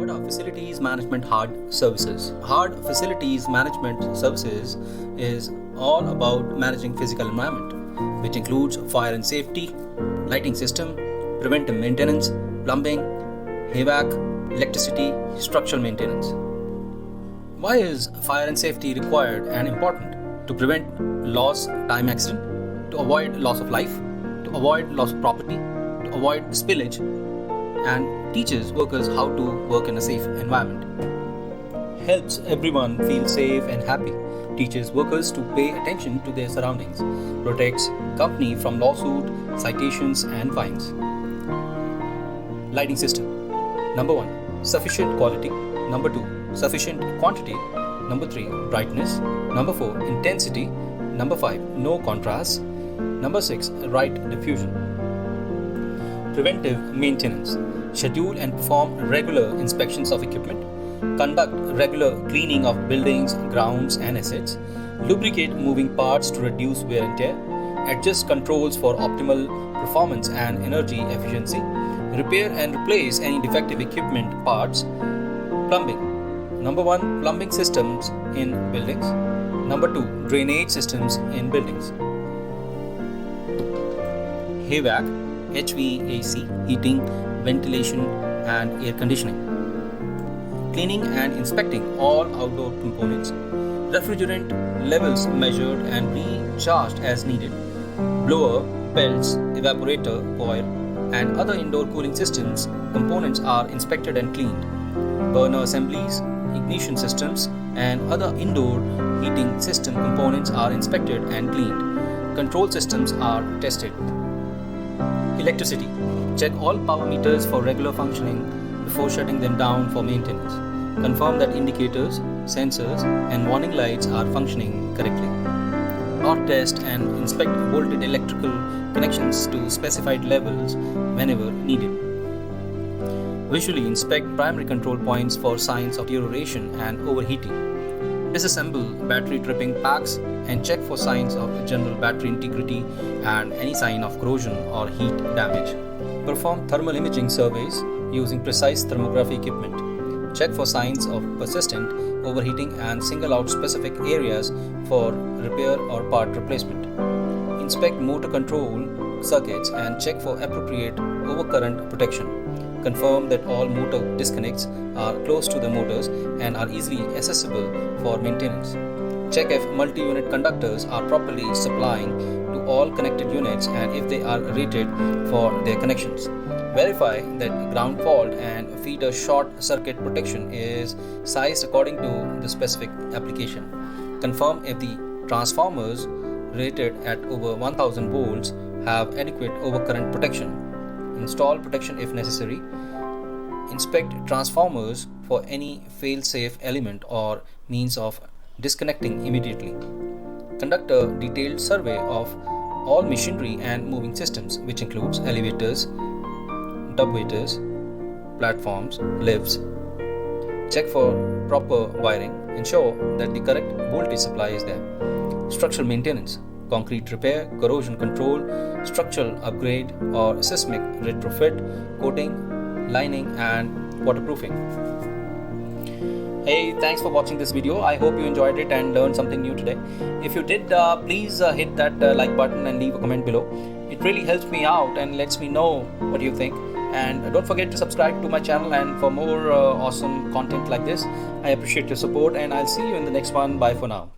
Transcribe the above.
What are facilities management hard services? Hard facilities management services is all about managing physical environment, which includes fire and safety, lighting system, preventive maintenance, plumbing, HVAC, electricity, structural maintenance. Why is fire and safety required and important? To prevent loss, time accident, to avoid loss of life, to avoid loss of property, to avoid spillage, and teaches workers how to work in a safe environment. Helps everyone feel safe and happy. Teaches workers to pay attention to their surroundings. Protects company from lawsuit, citations, and fines. Lighting system. Number 1. Sufficient quality. Number 2. Sufficient quantity. Number 3. Brightness. Number 4. Intensity. Number 5. No contrast. Number 6. Right diffusion. Preventive maintenance. Schedule and perform regular inspections of equipment. Conduct regular cleaning of buildings, grounds, and assets. Lubricate moving parts to reduce wear and tear. Adjust controls for optimal performance and energy efficiency. Repair and replace any defective equipment parts. Plumbing. Number 1. Plumbing systems in buildings. Number 2. Drainage systems in buildings. HVAC. HVAC, heating, ventilation, and air conditioning. Cleaning and inspecting all outdoor components. Refrigerant levels measured and recharged as needed. Blower, belts, evaporator, coil, and other indoor cooling systems components are inspected and cleaned. Burner assemblies, ignition systems, and other indoor heating system components are inspected and cleaned. Control systems are tested. Electricity. Check all power meters for regular functioning before shutting them down for maintenance. Confirm that indicators, sensors, and warning lights are functioning correctly. Or test and inspect bolted electrical connections to specified levels whenever needed. Visually inspect primary control points for signs of deterioration and overheating. Disassemble battery tripping packs and check for signs of general battery integrity and any sign of corrosion or heat damage. Perform thermal imaging surveys using precise thermography equipment. Check for signs of persistent overheating and single out specific areas for repair or part replacement. Inspect motor control circuits and check for appropriate overcurrent protection. Confirm that all motor disconnects are close to the motors and are easily accessible for maintenance. Check if multi-unit conductors are properly supplying to all connected units and if they are rated for their connections. Verify that ground fault and feeder short circuit protection is sized according to the specific application. Confirm if the transformers rated at over 1000 volts have adequate overcurrent protection. Install protection if necessary. Inspect transformers for any fail-safe element or means of disconnecting immediately. Conduct a detailed survey of all machinery and moving systems, which includes elevators, dumbwaiters, platforms, lifts. Check for proper wiring. Ensure that the correct voltage supply is there. Structural maintenance. Concrete repair, corrosion control, structural upgrade or seismic retrofit, coating, lining, and waterproofing. Hey, thanks for watching this video. I hope you enjoyed it and learned something new today. If you did, please hit that like button and leave a comment below. It really helps me out and lets me know what you think. And don't forget to subscribe to my channel and for more awesome content like this. I appreciate your support and I'll see you in the next one. Bye for now.